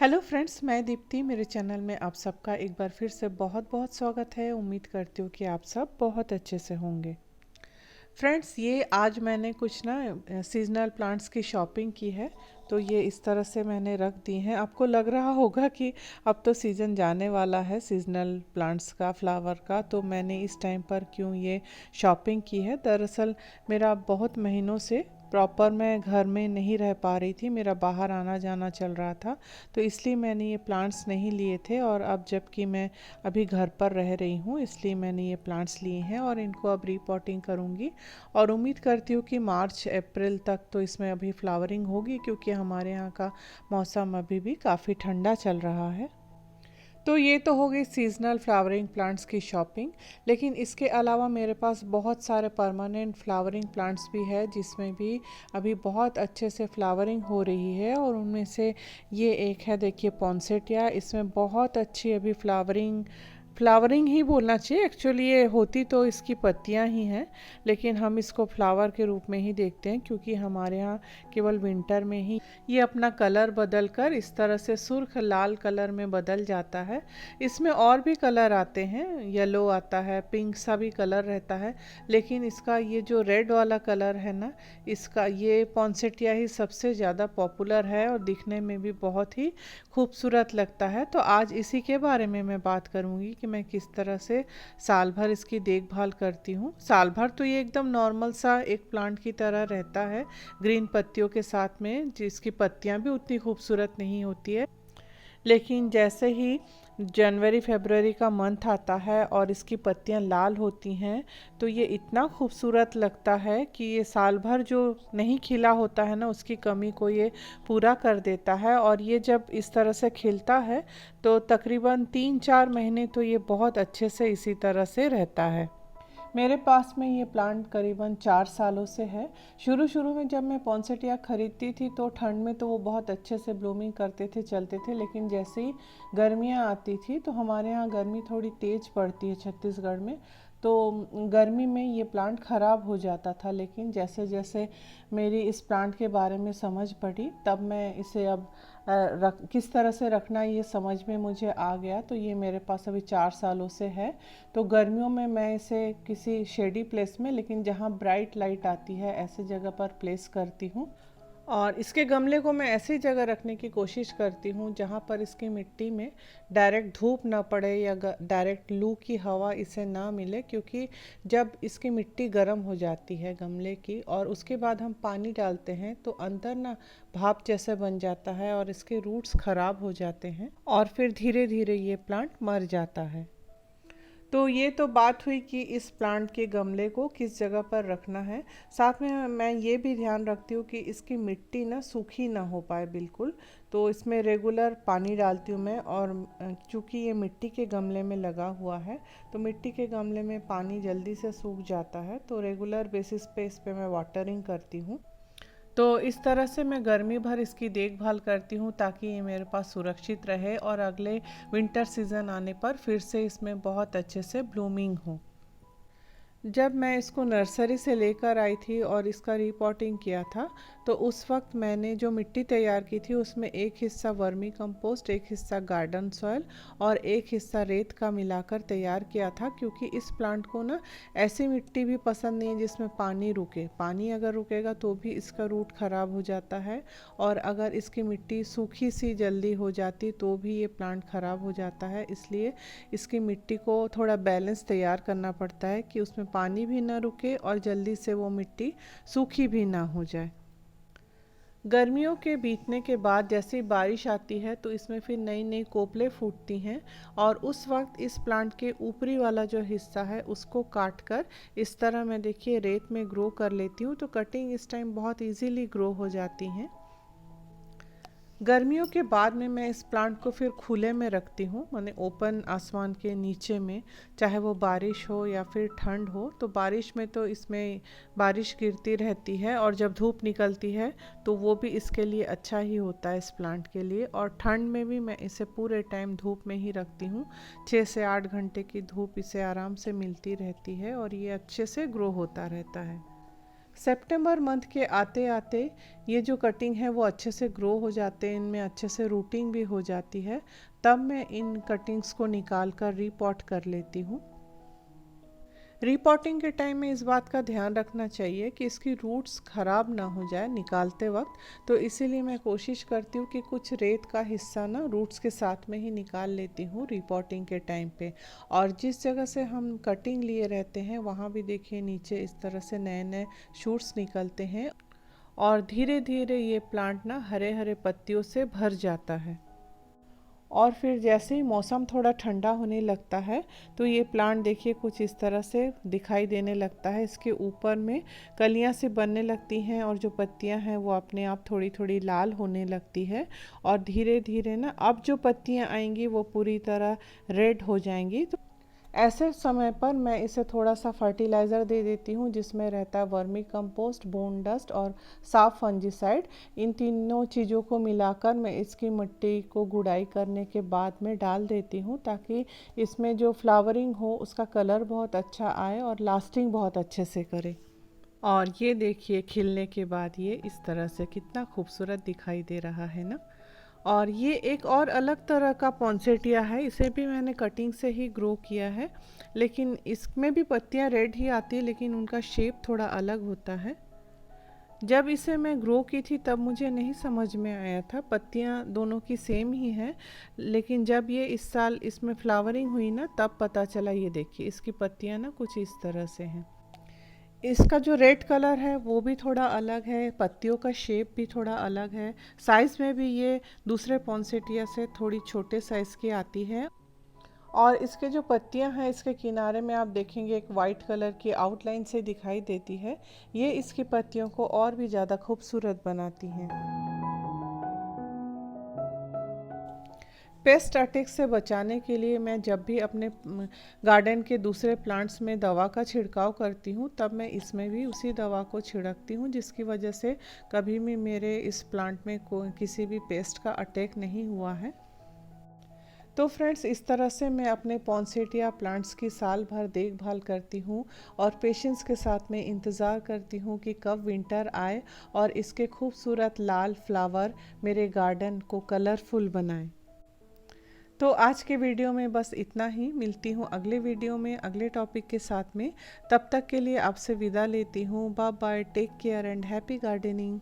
Hello friends, मैं दीप्ति। मेरे channel में आप सबका एक बार फिर से बहुत बहुत स्वागत है। उम्मीद करती हूँ कि आप सब बहुत अच्छे से होंगे। फ्रेंड्स, ये आज मैंने कुछ ना सीजनल प्लांट्स की शॉपिंग की है। तो ये इस तरह से मैंने रख दी हैं। आपको लग रहा होगा कि अब तो सीज़न जाने वाला है सीजनल प्लांट्स का, फ्लावर का, तो मैंने इस टाइम पर क्यों ये शॉपिंग की है। दरअसल मेरा बहुत महीनों से प्रॉपर मैं घर में नहीं रह पा रही थी, मेरा बाहर आना जाना चल रहा था, तो इसलिए मैंने ये प्लांट्स नहीं लिए थे। और अब जबकि मैं अभी घर पर रह रही हूँ, इसलिए मैंने ये प्लांट्स लिए हैं और इनको अब रीपॉटिंग करूँगी। और उम्मीद करती हूँ कि मार्च अप्रैल तक तो इसमें अभी फ्लावरिंग होगी, क्योंकि हमारे यहाँ का मौसम अभी भी काफ़ी ठंडा चल रहा है। तो ये तो हो गई सीजनल फ्लावरिंग प्लांट्स की शॉपिंग। लेकिन इसके अलावा मेरे पास बहुत सारे परमानेंट फ्लावरिंग प्लांट्स भी है, जिसमें भी अभी बहुत अच्छे से फ्लावरिंग हो रही है। और उनमें से ये एक है, देखिए, पॉन्सेटिया। इसमें बहुत अच्छी अभी फ्लावरिंग फ्लावरिंग ही बोलना चाहिए, एक्चुअली ये होती तो इसकी पत्तियां ही हैं, लेकिन हम इसको फ्लावर के रूप में ही देखते हैं, क्योंकि हमारे यहाँ केवल विंटर में ही ये अपना कलर बदल कर इस तरह से सुर्ख लाल कलर में बदल जाता है। इसमें और भी कलर आते हैं, येलो आता है, पिंक सा भी कलर रहता है, लेकिन इसका ये जो रेड वाला कलर है ना, इसका ये पॉन्सेटिया ही सबसे ज़्यादा पॉपुलर है और दिखने में भी बहुत ही खूबसूरत लगता है। तो आज इसी के बारे में मैं बात करूँगी कि मैं किस तरह से साल भर इसकी देखभाल करती हूँ। साल भर तो ये एकदम नॉर्मल सा एक प्लांट की तरह रहता है, ग्रीन पत्तियों के साथ में, जिसकी पत्तियाँ भी उतनी खूबसूरत नहीं होती है। लेकिन जैसे ही जनवरी फरवरी का मंथ आता है और इसकी पत्तियां लाल होती हैं, तो ये इतना खूबसूरत लगता है कि ये साल भर जो नहीं खिला होता है ना, उसकी कमी को ये पूरा कर देता है। और ये जब इस तरह से खिलता है तो तकरीबन 3-4 महीने तो ये बहुत अच्छे से इसी तरह से रहता है। मेरे पास में ये प्लांट करीबन 4 सालों से है। शुरू शुरू में जब मैं पॉन्सेटिया खरीदती थी तो ठंड में तो वो बहुत अच्छे से ब्लूमिंग करते थे, चलते थे। लेकिन जैसे ही गर्मियाँ आती थी, तो हमारे यहाँ गर्मी थोड़ी तेज़ पड़ती है छत्तीसगढ़ में, तो गर्मी में ये प्लांट ख़राब हो जाता था। लेकिन जैसे जैसे मेरी इस प्लांट के बारे में समझ पड़ी, तब मैं इसे अब किस तरह से रखना ये समझ में मुझे आ गया। तो ये मेरे पास अभी 4 सालों से है। तो गर्मियों में मैं इसे किसी शेडी प्लेस में, लेकिन जहाँ ब्राइट लाइट आती है, ऐसे जगह पर प्लेस करती हूँ। और इसके गमले को मैं ऐसी जगह रखने की कोशिश करती हूँ जहाँ पर इसकी मिट्टी में डायरेक्ट धूप ना पड़े या डायरेक्ट लू की हवा इसे ना मिले, क्योंकि जब इसकी मिट्टी गर्म हो जाती है गमले की और उसके बाद हम पानी डालते हैं, तो अंदर ना भाप जैसे बन जाता है और इसके रूट्स ख़राब हो जाते हैं और फिर धीरे धीरे ये प्लांट मर जाता है। तो ये तो बात हुई कि इस प्लांट के गमले को किस जगह पर रखना है। साथ में मैं ये भी ध्यान रखती हूँ कि इसकी मिट्टी ना सूखी ना हो पाए बिल्कुल। तो इसमें रेगुलर पानी डालती हूँ मैं। और चूँकि ये मिट्टी के गमले में लगा हुआ है, तो मिट्टी के गमले में पानी जल्दी से सूख जाता है, तो रेगुलर बेसिस पे इस पर मैं वाटरिंग करती हूँ। तो इस तरह से मैं गर्मी भर इसकी देखभाल करती हूँ, ताकि ये मेरे पास सुरक्षित रहे और अगले विंटर सीज़न आने पर फिर से इसमें बहुत अच्छे से ब्लूमिंग हो। जब मैं इसको नर्सरी से लेकर आई थी और इसका रीपॉटिंग किया था, तो उस वक्त मैंने जो मिट्टी तैयार की थी उसमें एक हिस्सा वर्मी कंपोस्ट, एक हिस्सा गार्डन सॉयल और एक हिस्सा रेत का मिलाकर तैयार किया था। क्योंकि इस प्लांट को ना ऐसी मिट्टी भी पसंद नहीं है जिसमें पानी रुके। पानी अगर रुकेगा तो भी इसका रूट ख़राब हो जाता है, और अगर इसकी मिट्टी सूखी सी जल्दी हो जाती तो भी ये प्लांट ख़राब हो जाता है। इसलिए इसकी मिट्टी को थोड़ा बैलेंस तैयार करना पड़ता है कि उसमें पानी भी ना रुके और जल्दी से वो मिट्टी सूखी भी ना हो जाए। गर्मियों के बीतने के बाद जैसे ही बारिश आती है, तो इसमें फिर नई नई कोपलें फूटती हैं, और उस वक्त इस प्लांट के ऊपरी वाला जो हिस्सा है उसको काट कर इस तरह मैं, देखिए, रेत में ग्रो कर लेती हूँ। तो कटिंग इस टाइम बहुत इजीली ग्रो हो जाती हैं। गर्मियों के बाद में मैं इस प्लांट को फिर खुले में रखती हूँ, माने ओपन आसमान के नीचे में, चाहे वो बारिश हो या फिर ठंड हो। तो बारिश में तो इसमें बारिश गिरती रहती है, और जब धूप निकलती है तो वो भी इसके लिए अच्छा ही होता है, इस प्लांट के लिए। और ठंड में भी मैं इसे पूरे टाइम धूप में ही रखती हूँ। 6 से 8 घंटे की धूप इसे आराम से मिलती रहती है और ये अच्छे से ग्रो होता रहता है। सितंबर मंथ के आते आते ये जो कटिंग है वो अच्छे से ग्रो हो जाते हैं, इनमें अच्छे से रूटिंग भी हो जाती है। तब मैं इन कटिंग्स को निकाल कर रीपॉट कर लेती हूँ। रीपॉटिंग के टाइम में इस बात का ध्यान रखना चाहिए कि इसकी रूट्स ख़राब ना हो जाए निकालते वक्त, तो इसीलिए मैं कोशिश करती हूँ कि कुछ रेत का हिस्सा ना रूट्स के साथ में ही निकाल लेती हूँ रीपॉटिंग के टाइम पे। और जिस जगह से हम कटिंग लिए रहते हैं वहाँ भी देखिए नीचे इस तरह से नए नए शूट्स निकलते हैं और धीरे धीरे ये प्लांट ना हरे हरे पत्तियों से भर जाता है। और फिर जैसे ही मौसम थोड़ा ठंडा होने लगता है तो ये प्लांट देखिए कुछ इस तरह से दिखाई देने लगता है। इसके ऊपर में कलियां सी बनने लगती हैं और जो पत्तियां हैं वो अपने आप थोड़ी थोड़ी लाल होने लगती है। और धीरे धीरे ना अब जो पत्तियां आएंगी वो पूरी तरह रेड हो जाएंगी। तो ऐसे समय पर मैं इसे थोड़ा सा फर्टिलाइज़र दे देती हूँ जिसमें रहता है वर्मी कंपोस्ट, बोन डस्ट और साफ फंजीसाइड। इन तीनों चीज़ों को मिलाकर मैं इसकी मिट्टी को गुड़ाई करने के बाद में डाल देती हूँ ताकि इसमें जो फ्लावरिंग हो उसका कलर बहुत अच्छा आए और लास्टिंग बहुत अच्छे से करे। और ये देखिए खिलने के बाद ये इस तरह से कितना खूबसूरत दिखाई दे रहा है ना। और ये एक और अलग तरह का पॉन्सेटिया है, इसे भी मैंने कटिंग से ही ग्रो किया है, लेकिन इसमें भी पत्तियां रेड ही आती है लेकिन उनका शेप थोड़ा अलग होता है। जब इसे मैं ग्रो की थी तब मुझे नहीं समझ में आया था, पत्तियां दोनों की सेम ही हैं, लेकिन जब ये इस साल इसमें फ्लावरिंग हुई ना तब पता चला। ये देखिए इसकी पत्तियां ना कुछ इस तरह से हैं। इसका जो रेड कलर है वो भी थोड़ा अलग है, पत्तियों का शेप भी थोड़ा अलग है, साइज़ में भी ये दूसरे पॉन्सेटिया से थोड़ी छोटे साइज़ की आती है। और इसके जो पत्तियां हैं इसके किनारे में आप देखेंगे एक वाइट कलर की आउटलाइन से दिखाई देती है। ये इसकी पत्तियों को और भी ज़्यादा खूबसूरत बनाती हैं। पेस्ट अटैक से बचाने के लिए मैं जब भी अपने गार्डन के दूसरे प्लांट्स में दवा का छिड़काव करती हूँ तब मैं इसमें भी उसी दवा को छिड़कती हूँ, जिसकी वजह से कभी भी मेरे इस प्लांट में किसी भी पेस्ट का अटैक नहीं हुआ है। तो फ्रेंड्स इस तरह से मैं अपने पॉन्सेटिया प्लांट्स की साल भर देखभाल करती हूँ और पेशेंस के साथ में इंतज़ार करती हूँ कि कब विंटर आए और इसके खूबसूरत लाल फ्लावर मेरे गार्डन को कलरफुल बनाए। तो आज के वीडियो में बस इतना ही। मिलती हूँ अगले वीडियो में अगले टॉपिक के साथ में। तब तक के लिए आपसे विदा लेती हूँ। Bye bye, take care and happy gardening.